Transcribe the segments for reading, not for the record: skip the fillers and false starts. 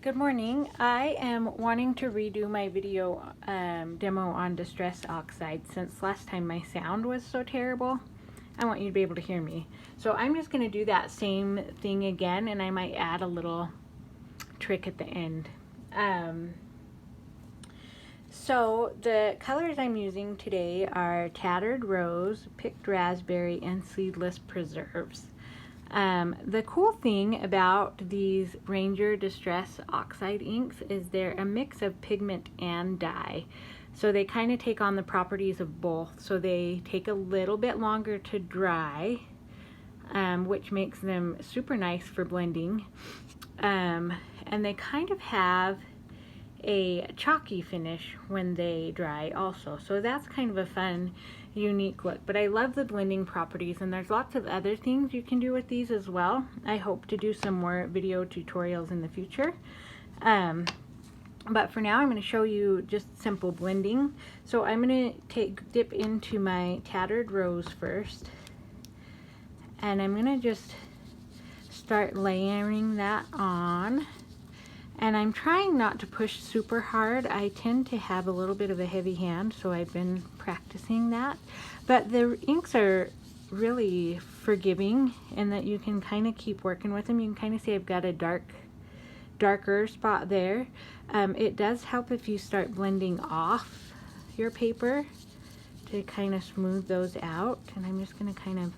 Good morning. I am wanting to redo my video demo on distress oxide since last time my sound was so terrible. I want you to be able to hear me. So I'm just going to do that same thing again, and I might add a little trick at the end. So the colors I'm using today are tattered rose, picked raspberry, and seedless preserves. The cool thing about these Ranger Distress Oxide inks is they're a mix of pigment and dye. So they kind of take on the properties of both. So they take a little bit longer to dry, which makes them super nice for blending. And they kind of have a chalky finish when they dry also. So that's kind of a fun, unique look. But I love the blending properties, and there's lots of other things you can do with these as well. I hope to do some more video tutorials in the future. But for now, I'm going to show you just simple blending. So I'm going to dip into my tattered rose first, and I'm going to just start layering that on. And I'm trying not to push super hard. I tend to have a little bit of a heavy hand, so I've been practicing that. But the inks are really forgiving in that you can kind of keep working with them. You can kind of see I've got a darker spot there. It does help if you start blending off your paper to kind of smooth those out. And I'm just going to kind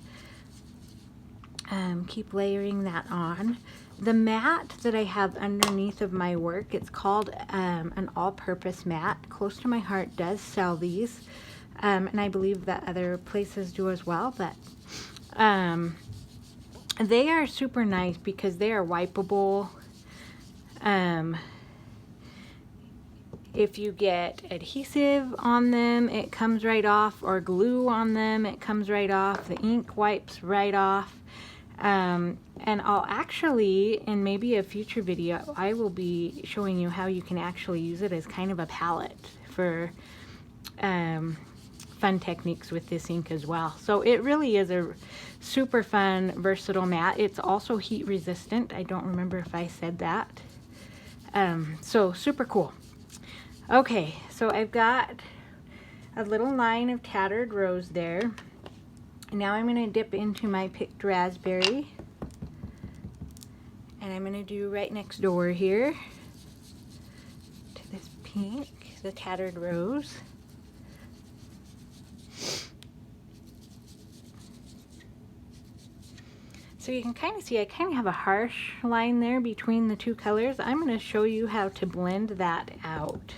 of keep layering that on. The mat that I have underneath of my work, it's called an all-purpose mat. Close to My Heart does sell these, and I believe that other places do as well, but they are super nice because they are wipeable. If you get adhesive on them, it comes right off, or glue on them, it comes right off. The ink wipes right off. And I'll actually, in maybe a future video, I will be showing you how you can actually use it as kind of a palette for fun techniques with this ink as well. So it really is a super fun, versatile mat. It's also heat resistant. I don't remember if I said that. So super cool. Okay, so I've got a little line of tattered rose there. Now I'm going to dip into my picked raspberry, and I'm going to do right next door here to this pink, the tattered rose. So you can kind of see I kind of have a harsh line there between the two colors. I'm going to show you how to blend that out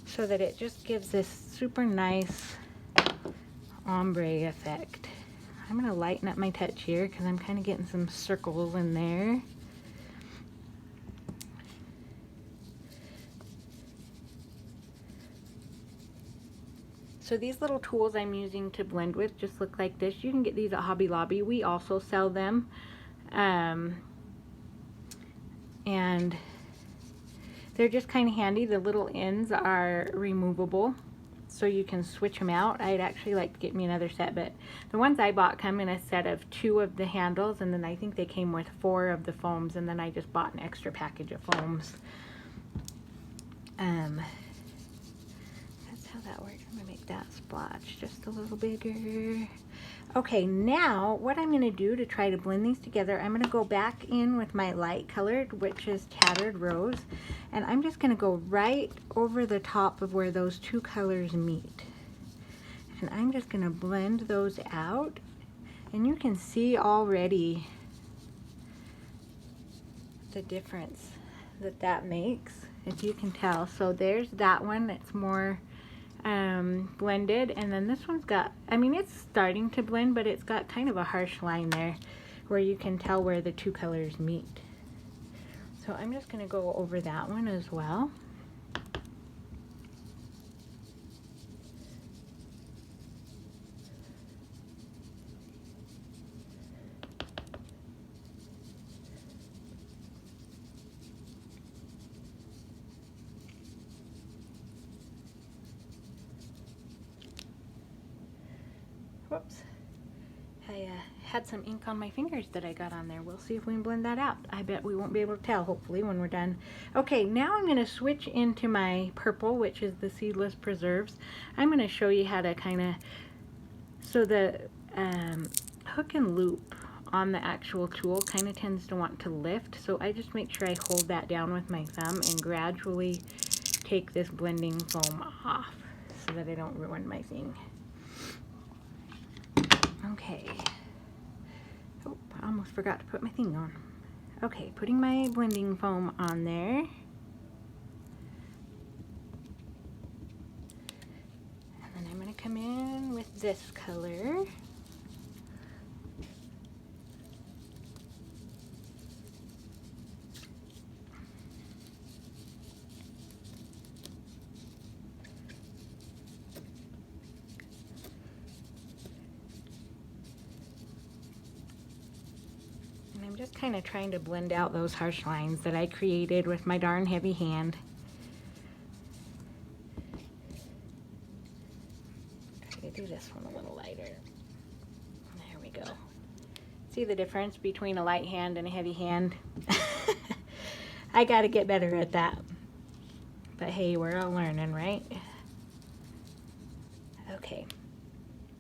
so that it just gives this super nice ombre effect. I'm going to lighten up my touch here because I'm kind of getting some circles in there. So these little tools I'm using to blend with just look like this. You can get these at Hobby Lobby. We also sell them. And they're just kind of handy. The little ends are removable, so you can switch them out. I'd actually like to get me another set, but the ones I bought come in a set of 2 of the handles, and then I think they came with 4 of the foams, and then I just bought an extra package of foams. That's how that works. I'm gonna make that splotch just a little bigger. Okay, now what I'm gonna do to try to blend these together, I'm gonna go back in with my light colored, which is tattered rose, and I'm just gonna go right over the top of where those two colors meet. And I'm just gonna blend those out, and you can see already the difference that that makes, if you can tell. So there's that one that's more blended, and then this one's got, I mean, it's starting to blend, but it's got kind of a harsh line there where you can tell where the two colors meet. So I'm just going to go over that one as well. Whoops. I had some ink on my fingers that I got on there. We'll see if we can blend that out. I bet we won't be able to tell, hopefully, when we're done. Okay, now I'm going to switch into my purple, which is the Seedless Preserves. I'm going to show you how to kind of, so the hook and loop on the actual tool kind of tends to want to lift, so I just make sure I hold that down with my thumb and gradually take this blending foam off so that I don't ruin my thing. Okay. Oh, I almost forgot to put my thing on. Okay, putting my blending foam on there. And then I'm going to come in with this color. I'm just kind of trying to blend out those harsh lines that I created with my darn heavy hand. Try to do this one a little lighter. There we go. See the difference between a light hand and a heavy hand? I got to get better at that. But hey, we're all learning, right? Okay.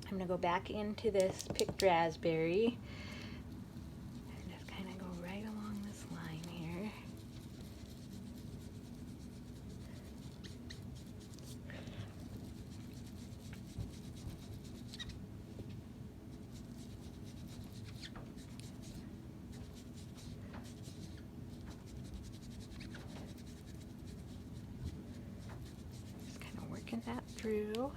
I'm going to go back into this picked raspberry. That through.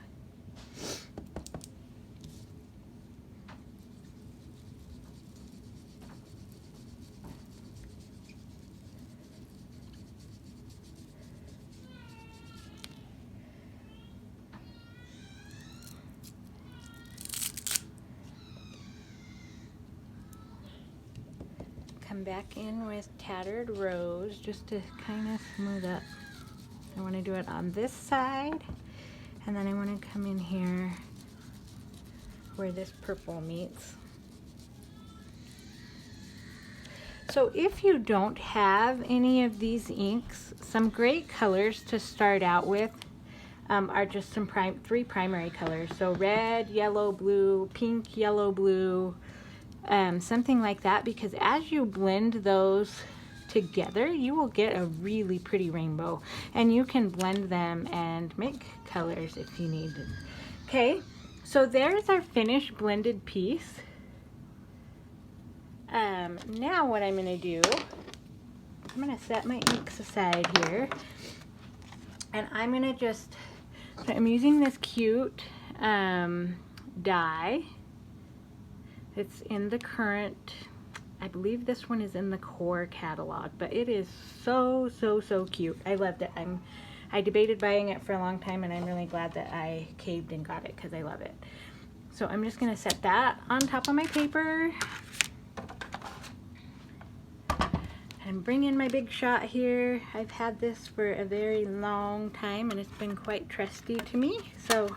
Come back in with Tattered Rose just to kind of smooth up. I want to do it on this side. And then I want to come in here where this purple meets. So if you don't have any of these inks, some great colors to start out with are just some three primary colors. So red, yellow, blue, pink, yellow, blue, something like that, because as you blend those together, you will get a really pretty rainbow, and you can blend them and make colors if you need it. Okay, so there's our finished blended piece. Now what I'm going to do, I'm going to set my inks aside here, and I'm going to just, so I'm using this cute die. It's in the current, I believe this one is in the core catalog, but it is so cute. I loved it. I debated buying it for a long time, and I'm really glad that I caved and got it because I love it. So I'm just going to set that on top of my paper and bring in my big shot here. I've had this for a very long time, and it's been quite trusty to me. So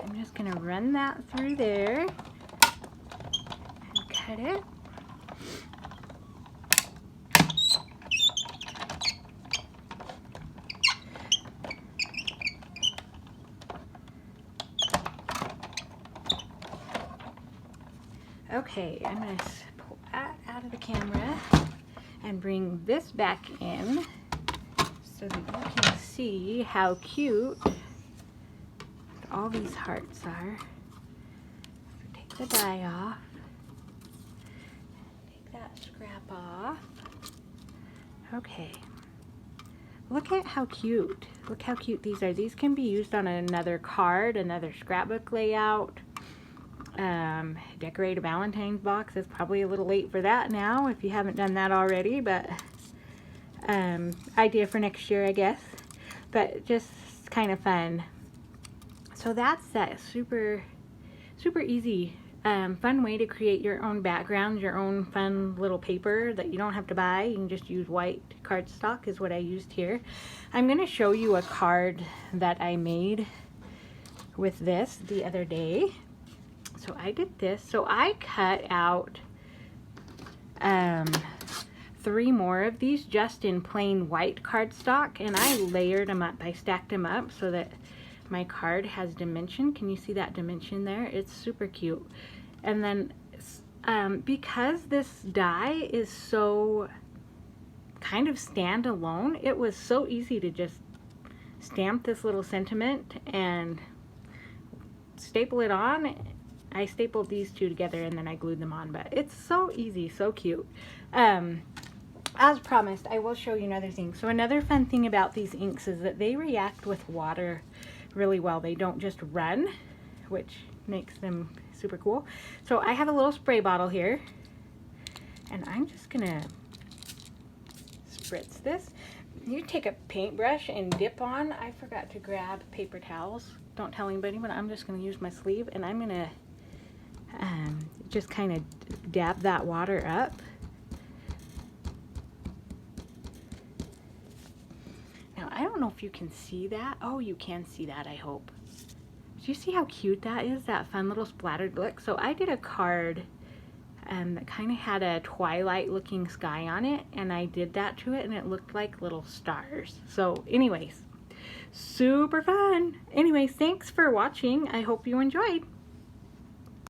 I'm just going to run that through there and cut it. Okay, I'm going to pull that out of the camera and bring this back in so that you can see how cute all these hearts are. Take the die off. Take that scrap off. Okay. Look at how cute. Look how cute these are. These can be used on another card, another scrapbook layout. Decorate a Valentine's box. It's probably a little late for that now if you haven't done that already, but idea for next year, I guess. But just kind of fun. So that's that super easy fun way to create your own background, your own fun little paper that you don't have to buy. You can just use white cardstock is what I used here. I'm going to show you a card that I made with this the other day. So I did this. So I cut out 3 more of these just in plain white cardstock, and I layered them up. I stacked them up so that my card has dimension. Can you see that dimension there? It's super cute. And then because this die is so kind of standalone, it was so easy to just stamp this little sentiment and staple it on. I stapled these 2 together and then I glued them on, but it's so easy, so cute. As promised, I will show you another thing. So another fun thing about these inks is that they react with water really well. They don't just run, which makes them super cool. So I have a little spray bottle here, and I'm just gonna spritz this. You take a paintbrush and dip on. I forgot to grab paper towels. Don't tell anybody, but I'm just gonna use my sleeve, and I'm gonna just kind of dab that water up. Now, I don't know if you can see that. Oh, you can see that, I hope. Do you see how cute that is? That fun little splattered look. So I did a card that kind of had a twilight looking sky on it, and I did that to it, and it looked like little stars. So anyways, super fun. Anyways, thanks for watching. I hope you enjoyed.